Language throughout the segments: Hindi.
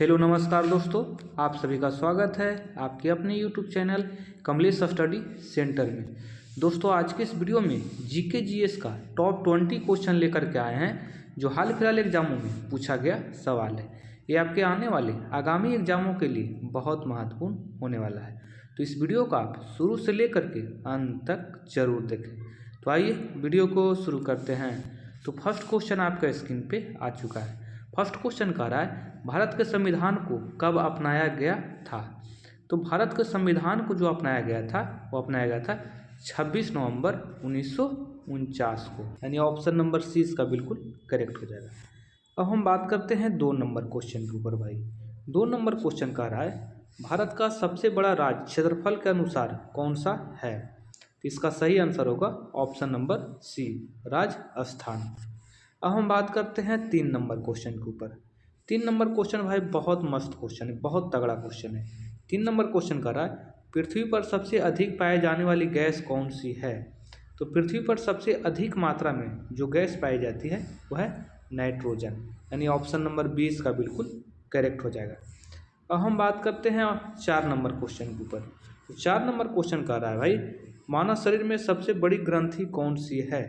हेलो नमस्कार दोस्तों, आप सभी का स्वागत है आपके अपने YouTube channel Kamlesh study centre में। दोस्तों आज के इस वीडियो में जीके जीएस का टॉप 20 क्वेश्चन लेकर के आए हैं जो हाल फिलहाल एग्जामों में पूछा गया सवाल है। ये आपके आने वाले आगामी एग्जामों के लिए बहुत महत्वपूर्ण होने वाला है, तो इस वीडियो को आप शुरू से लेकर के अंत तक जरूर देखें। तो आइए वीडियो को शुरू करते हैं। तो फर्स्ट क्वेश्चन आपका स्क्रीन पे आ चुका है। फर्स्ट क्वेश्चन कह रहा है भारत के संविधान को कब अपनाया गया था। तो भारत के संविधान को जो अपनाया गया था वो अपनाया गया था 26 नवंबर 1949 को, यानी ऑप्शन नंबर सी इसका बिल्कुल करेक्ट हो जाएगा। अब हम बात करते हैं 2 नंबर क्वेश्चन के ऊपर। भाई 2 नंबर क्वेश्चन कह रहा है भारत का सबसे बड़ा राज्य क्षेत्रफल के अनुसार कौन सा है। तो इसका सही आंसर होगा ऑप्शन नंबर सी, राजस्थान। अब हम बात करते हैं 3 नंबर क्वेश्चन के ऊपर। 3 नंबर क्वेश्चन भाई बहुत मस्त क्वेश्चन है, बहुत तगड़ा क्वेश्चन है। 3 नंबर क्वेश्चन कर रहा है पृथ्वी पर सबसे अधिक पाई जाने वाली गैस कौन सी है। तो पृथ्वी पर सबसे अधिक मात्रा में जो गैस पाई जाती है वह है नाइट्रोजन, यानी ऑप्शन नंबर 20 का बिल्कुल करेक्ट हो जाएगा। अब हम बात करते हैं 4 नंबर क्वेश्चन के ऊपर। तो 4 नंबर क्वेश्चन कह रहा है भाई मानव शरीर में सबसे बड़ी ग्रंथि कौन सी है।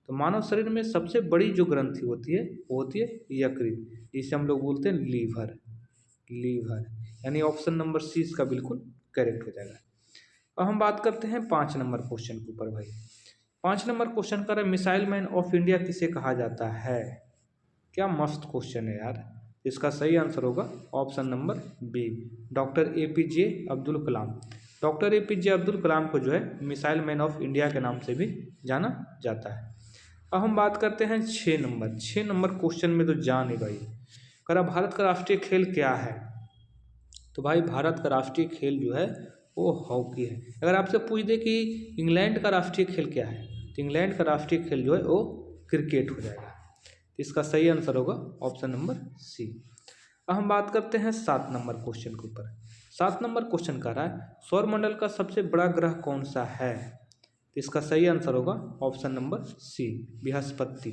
तो मानव शरीर में सबसे बड़ी जो ग्रंथि होती है वो होती है यकृत, जिसे हम लोग बोलते हैं लीवर, यानी ऑप्शन नंबर सी इसका बिल्कुल करेक्ट हो जाएगा। अब हम बात करते हैं 5 नंबर क्वेश्चन के ऊपर। भाई 5 नंबर क्वेश्चन का मिसाइल मैन ऑफ इंडिया किसे कहा जाता है। क्या मस्त क्वेश्चन है यार। इसका सही आंसर होगा option number B, doctor APJ Abdul Kalam. Doctor APJ Abdul Kalam को जो है मिसाइल मैन ऑफ इंडिया के नाम से भी जाना जाता है। अब हम बात करते हैं 6 नंबर क्वेश्चन में तो जान ही भाई करा भारत का राष्ट्रीय खेल क्या है। तो भाई भारत का राष्ट्रीय खेल जो है वो हॉकी है। अगर आपसे पूछ दे कि इंग्लैंड का राष्ट्रीय खेल क्या है तो इंग्लैंड का राष्ट्रीय खेल जो है वो क्रिकेट हो जाएगा। इसका सही आंसर होगा ऑप्शन नंबर सी। अब हम बात करते हैं 7 नंबर क्वेश्चन के ऊपर। 7 नंबर क्वेश्चन कह रहा है सौरमंडल का सबसे बड़ा ग्रह कौन सा है। तो इसका सही आंसर होगा ऑप्शन नंबर सी, बृहस्पति।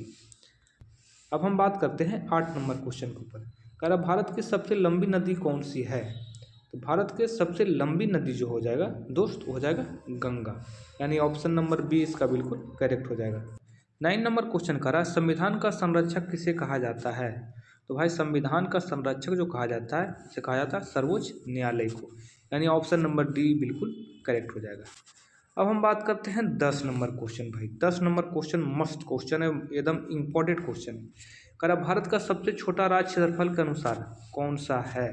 अब हम बात करते हैं 8 नंबर क्वेश्चन के ऊपर। कह रहा भारत की सबसे लंबी नदी कौन सी है। तो भारत के सबसे लंबी नदी जो हो जाएगा दोस्त हो जाएगा गंगा, यानी ऑप्शन नंबर बी इसका बिल्कुल करेक्ट हो जाएगा। 9 नंबर क्वेश्चन कह रहा है संविधान का संरक्षक किसे कहा जाता है। तो भाई संविधान का संरक्षक जो कहा जाता है इसे कहा जाता है सर्वोच्च न्यायालय को, यानी ऑप्शन नंबर डी बिल्कुल करेक्ट हो जाएगा। अब हम बात करते हैं 10 नंबर क्वेश्चन। भाई 10 नंबर क्वेश्चन मस्त क्वेश्चन है, एकदम इम्पोर्टेंट क्वेश्चन है। कह रहा भारत का सबसे छोटा राज्य क्षेत्रफल के अनुसार कौन सा है।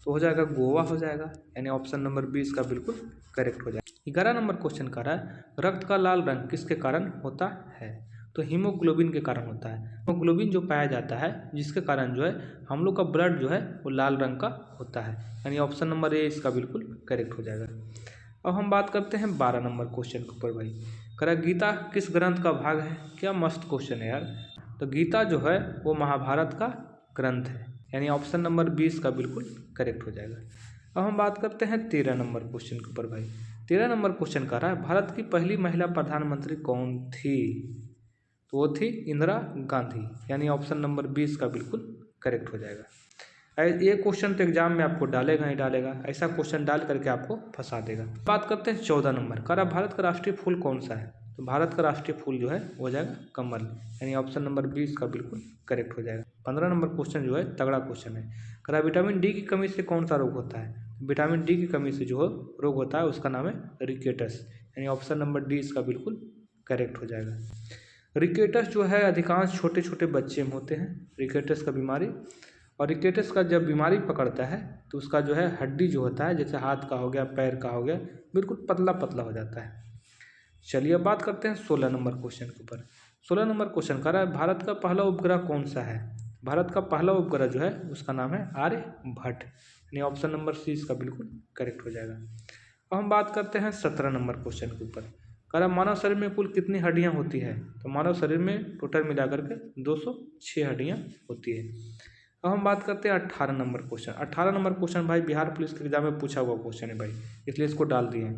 तो हो जाएगा गोवा हो जाएगा, यानी ऑप्शन नंबर 20 का बिल्कुल करेक्ट हो जाएगा। 11 नंबर क्वेश्चन कह रहा है रक्त का लाल रंग किसके कारण होता है। तो हीमोग्लोबिन के कारण होता है। हीमोग्लोबिन जो पाया जाता है जिसके कारण जो है हम लोग का ब्लड जो है वो लाल रंग का होता है, यानी ऑप्शन नंबर ए इसका बिल्कुल करेक्ट हो जाएगा। अब हम बात करते हैं 12 नंबर क्वेश्चन के ऊपर। भाई कह रहा गीता किस ग्रंथ का भाग है। क्या मस्त क्वेश्चन है यार। तो गीता जो है वो महाभारत का ग्रंथ है, यानी ऑप्शन नंबर 20 का बिल्कुल करेक्ट हो जाएगा। अब हम बात करते हैं 13 नंबर क्वेश्चन के ऊपर। भाई 13 नंबर क्वेश्चन कह रहा है भारत की पहली महिला प्रधानमंत्री कौन थी। तो वो थी इंदिरा गांधी, यानी ऑप्शन नंबर 20 का बिल्कुल करेक्ट हो जाएगा। ये क्वेश्चन तो एग्जाम में आपको डालेगा ही डालेगा, ऐसा क्वेश्चन डाल करके आपको फंसा देगा। बात करते हैं 14 नंबर। कह रहा भारत का राष्ट्रीय फूल कौन सा है। तो भारत का राष्ट्रीय फूल जो है हो जाएगा कमल, यानी ऑप्शन नंबर 20 का बिल्कुल करेक्ट हो जाएगा। 15 नंबर क्वेश्चन जो है तगड़ा क्वेश्चन है। कह रहा विटामिन डी की कमी से कौन सा रोग होता है। विटामिन डी की कमी से जो रोग होता है उसका नाम है रिकेटस, यानी ऑप्शन नंबर डी इसका बिल्कुल करेक्ट हो जाएगा। रिकेटस जो है अधिकांश छोटे छोटे बच्चे में होते हैं रिकेटस का बीमारी, और रिकेटस का जब बीमारी पकड़ता है तो उसका जो है हड्डी जो होता है जैसे हाथ का हो गया पैर का हो गया बिल्कुल पतला पतला हो जाता है। चलिए अब बात करते हैं 16 नंबर क्वेश्चन के ऊपर। 16 नंबर क्वेश्चन कह रहा है भारत का पहला उपग्रह कौन सा है। भारत का पहला उपग्रह जो है उसका नाम है आर्यभट्ट, यानी ऑप्शन नंबर सी इसका बिल्कुल करेक्ट हो जाएगा। अब हम बात करते हैं 17 नंबर क्वेश्चन के ऊपर। कह रहा मानव शरीर में कुल कितनी हड्डियाँ होती है। तो मानव शरीर में टोटल मिलाकर के 206 हड्डियाँ होती है। अब हम बात करते हैं 18 नंबर क्वेश्चन। 18 नंबर क्वेश्चन भाई बिहार पुलिस के एग्जाम में पूछा हुआ क्वेश्चन है भाई, इसलिए इसको डाल दिए हैं।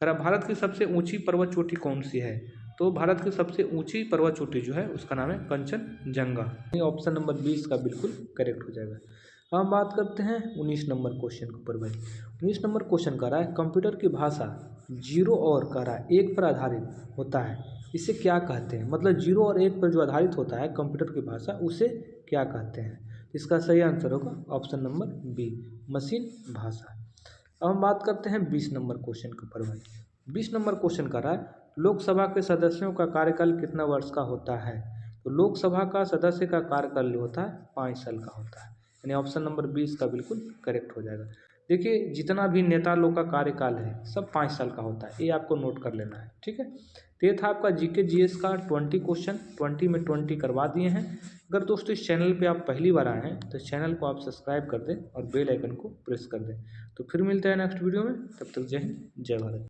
अगर भारत की सबसे ऊंची पर्वत चोटी कौन सी है। तो भारत की सबसे ऊंची पर्वत चोटी जो है उसका नाम है कंचनजंगा, ऑप्शन नंबर 20 का बिल्कुल करेक्ट हो जाएगा। अब हम बात करते हैं 19 नंबर क्वेश्चन के ऊपर भाई। 19 नंबर क्वेश्चन कह रहा है कंप्यूटर की भाषा 0 और कह रहा है 1 पर आधारित होता है, इसे क्या कहते हैं? मतलब 0 और 1 पर जो आधारित होता है कंप्यूटर की भाषा, उसे क्या कहते हैं? इसका सही आंसर होगा ऑप्शन नंबर बी, मशीन भाषा। अब हम बात करते हैं 20 नंबर क्वेश्चन के ऊपर भाई। 20 नंबर क्वेश्चन कर रहा है लोकसभा के सदस्यों का कार्यकाल कितना वर्ष का होता है? तो लोकसभा का सदस्य का कार्यकाल जो होता है 5 साल का होता है, यानी ऑप्शन नंबर 20 का बिल्कुल करेक्ट हो जाएगा। देखिए जितना भी नेता लोग का कार्यकाल है सब 5 साल का होता है, ये आपको नोट कर लेना है, ठीक है। तो ये था आपका जीके जीएस का 20 क्वेश्चन, 20 में 20 करवा दिए हैं। अगर दोस्तों इस चैनल पे आप पहली बार आए हैं तो इस चैनल को आप सब्सक्राइब कर दें और बेल आइकन को प्रेस कर दें। तो फिर मिलते हैं नेक्स्ट वीडियो में, तब तक जय हिंद जय भारत।